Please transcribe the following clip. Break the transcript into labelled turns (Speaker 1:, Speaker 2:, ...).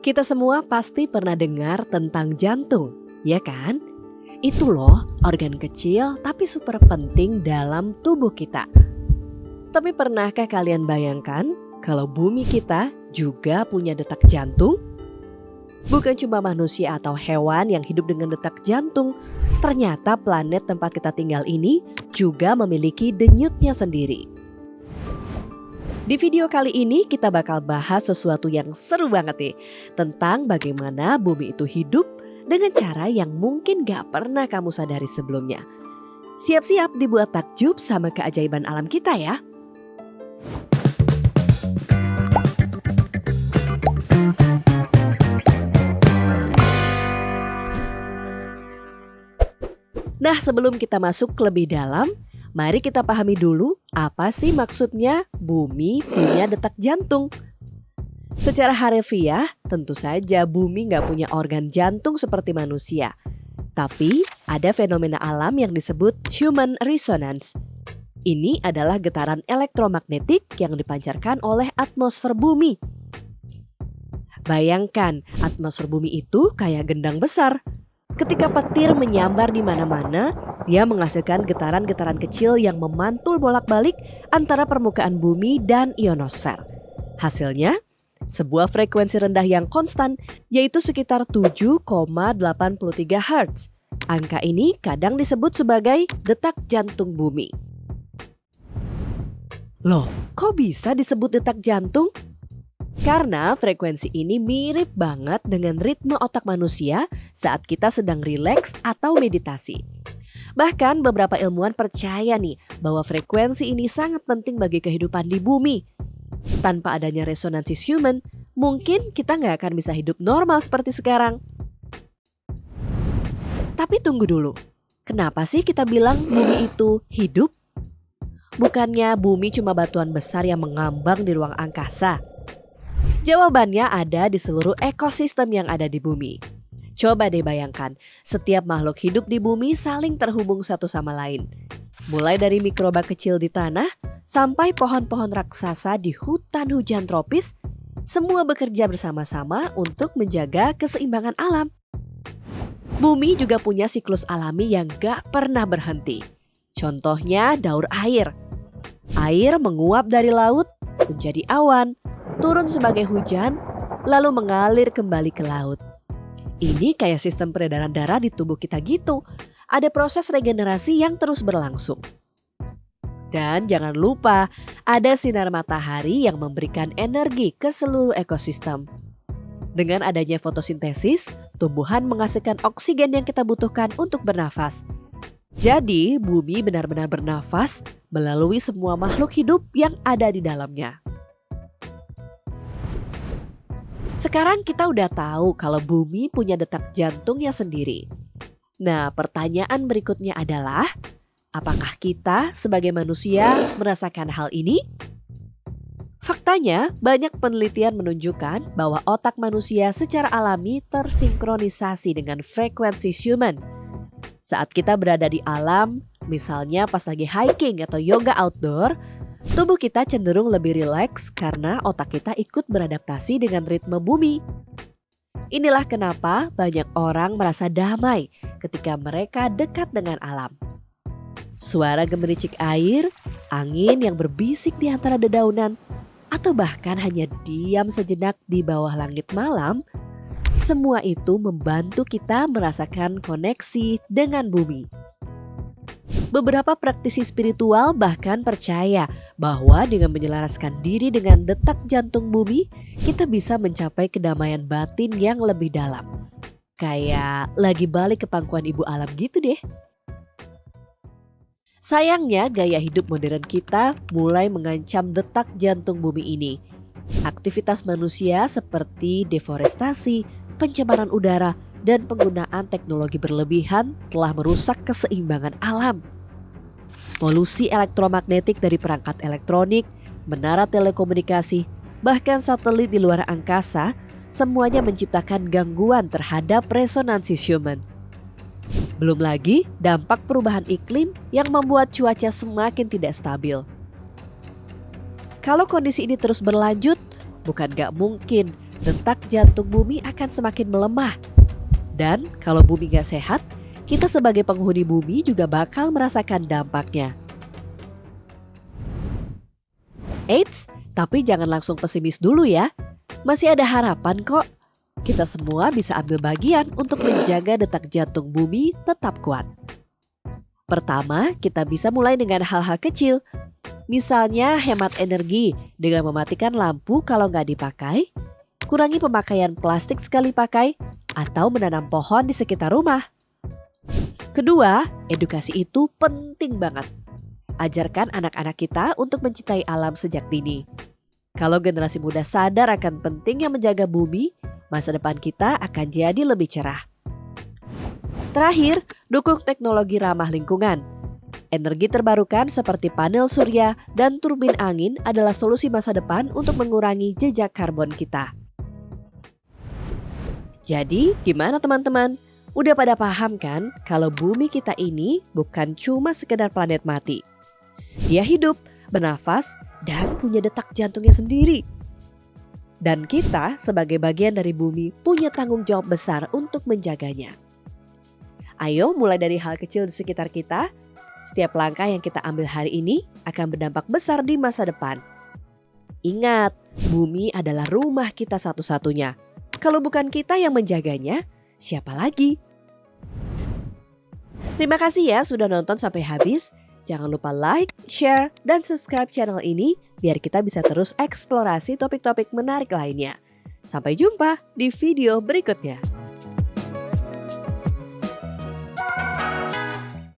Speaker 1: Kita semua pasti pernah dengar tentang jantung, ya kan? Itu loh organ kecil tapi super penting dalam tubuh kita. Tapi pernahkah kalian bayangkan kalau bumi kita juga punya detak jantung? Bukan cuma manusia atau hewan yang hidup dengan detak jantung, ternyata planet tempat kita tinggal ini juga memiliki denyutnya sendiri. Di video kali ini kita bakal bahas sesuatu yang seru banget nih, tentang bagaimana bumi itu hidup dengan cara yang mungkin gak pernah kamu sadari sebelumnya. Siap-siap dibuat takjub sama keajaiban alam kita ya. Nah, sebelum kita masuk lebih dalam, mari kita pahami dulu apa sih maksudnya bumi punya detak jantung. Secara harfiah, tentu saja bumi nggak punya organ jantung seperti manusia. Tapi ada fenomena alam yang disebut human resonance. Ini adalah getaran elektromagnetik yang dipancarkan oleh atmosfer bumi. Bayangkan, atmosfer bumi itu kayak gendang besar. Ketika petir menyambar di mana-mana, dia menghasilkan getaran-getaran kecil yang memantul bolak-balik antara permukaan bumi dan ionosfer. Hasilnya, sebuah frekuensi rendah yang konstan, yaitu sekitar 7,83 Hz. Angka ini kadang disebut sebagai detak jantung bumi. Loh, kok bisa disebut detak jantung? Karena frekuensi ini mirip banget dengan ritme otak manusia saat kita sedang rileks atau meditasi. Bahkan beberapa ilmuwan percaya nih bahwa frekuensi ini sangat penting bagi kehidupan di bumi. Tanpa adanya resonansi human, mungkin kita nggak akan bisa hidup normal seperti sekarang. Tapi tunggu dulu, kenapa sih kita bilang bumi itu hidup? Bukannya bumi cuma batuan besar yang mengambang di ruang angkasa? Jawabannya ada di seluruh ekosistem yang ada di bumi. Coba deh bayangkan, setiap makhluk hidup di bumi saling terhubung satu sama lain. Mulai dari mikroba kecil di tanah, sampai pohon-pohon raksasa di hutan hujan tropis, semua bekerja bersama-sama untuk menjaga keseimbangan alam. Bumi juga punya siklus alami yang gak pernah berhenti. Contohnya daur air. Air menguap dari laut menjadi awan, turun sebagai hujan, lalu mengalir kembali ke laut. Ini kayak sistem peredaran darah di tubuh kita gitu. Ada proses regenerasi yang terus berlangsung. Dan jangan lupa, ada sinar matahari yang memberikan energi ke seluruh ekosistem. Dengan adanya fotosintesis, tumbuhan menghasilkan oksigen yang kita butuhkan untuk bernafas. Jadi, bumi benar-benar bernafas melalui semua makhluk hidup yang ada di dalamnya. Sekarang kita udah tahu kalau bumi punya detak jantungnya sendiri. Nah, pertanyaan berikutnya adalah, apakah kita sebagai manusia merasakan hal ini? Faktanya, banyak penelitian menunjukkan bahwa otak manusia secara alami tersinkronisasi dengan frekuensi human. Saat kita berada di alam, misalnya pas lagi hiking atau yoga outdoor, tubuh kita cenderung lebih rileks karena otak kita ikut beradaptasi dengan ritme bumi. Inilah kenapa banyak orang merasa damai ketika mereka dekat dengan alam. Suara gemericik air, angin yang berbisik di antara dedaunan, atau bahkan hanya diam sejenak di bawah langit malam, semua itu membantu kita merasakan koneksi dengan bumi. Beberapa praktisi spiritual bahkan percaya bahwa dengan menyelaraskan diri dengan detak jantung bumi, kita bisa mencapai kedamaian batin yang lebih dalam. Kayak lagi balik ke pangkuan ibu alam gitu deh. Sayangnya gaya hidup modern kita mulai mengancam detak jantung bumi ini. Aktivitas manusia seperti deforestasi, pencemaran udara, dan penggunaan teknologi berlebihan telah merusak keseimbangan alam. Polusi elektromagnetik dari perangkat elektronik, menara telekomunikasi, bahkan satelit di luar angkasa, semuanya menciptakan gangguan terhadap resonansi human. Belum lagi dampak perubahan iklim yang membuat cuaca semakin tidak stabil. Kalau kondisi ini terus berlanjut, bukan gak mungkin detak jantung bumi akan semakin melemah. Dan kalau bumi gak sehat, kita sebagai penghuni bumi juga bakal merasakan dampaknya. Eits, tapi jangan langsung pesimis dulu ya. Masih ada harapan kok. Kita semua bisa ambil bagian untuk menjaga detak jantung bumi tetap kuat. Pertama, kita bisa mulai dengan hal-hal kecil. Misalnya hemat energi dengan mematikan lampu kalau nggak dipakai, kurangi pemakaian plastik sekali pakai, atau menanam pohon di sekitar rumah. Kedua, edukasi itu penting banget. Ajarkan anak-anak kita untuk mencintai alam sejak dini. Kalau generasi muda sadar akan pentingnya menjaga bumi, masa depan kita akan jadi lebih cerah. Terakhir, dukung teknologi ramah lingkungan. Energi terbarukan seperti panel surya dan turbin angin adalah solusi masa depan untuk mengurangi jejak karbon kita. Jadi, gimana teman-teman? Udah pada paham kan kalau bumi kita ini bukan cuma sekedar planet mati. Dia hidup, bernafas, dan punya detak jantungnya sendiri. Dan kita sebagai bagian dari bumi punya tanggung jawab besar untuk menjaganya. Ayo mulai dari hal kecil di sekitar kita. Setiap langkah yang kita ambil hari ini akan berdampak besar di masa depan. Ingat, bumi adalah rumah kita satu-satunya. Kalau bukan kita yang menjaganya, siapa lagi? Terima kasih ya sudah nonton sampai habis. Jangan lupa like, share, dan subscribe channel ini biar kita bisa terus eksplorasi topik-topik menarik lainnya. Sampai jumpa di video berikutnya.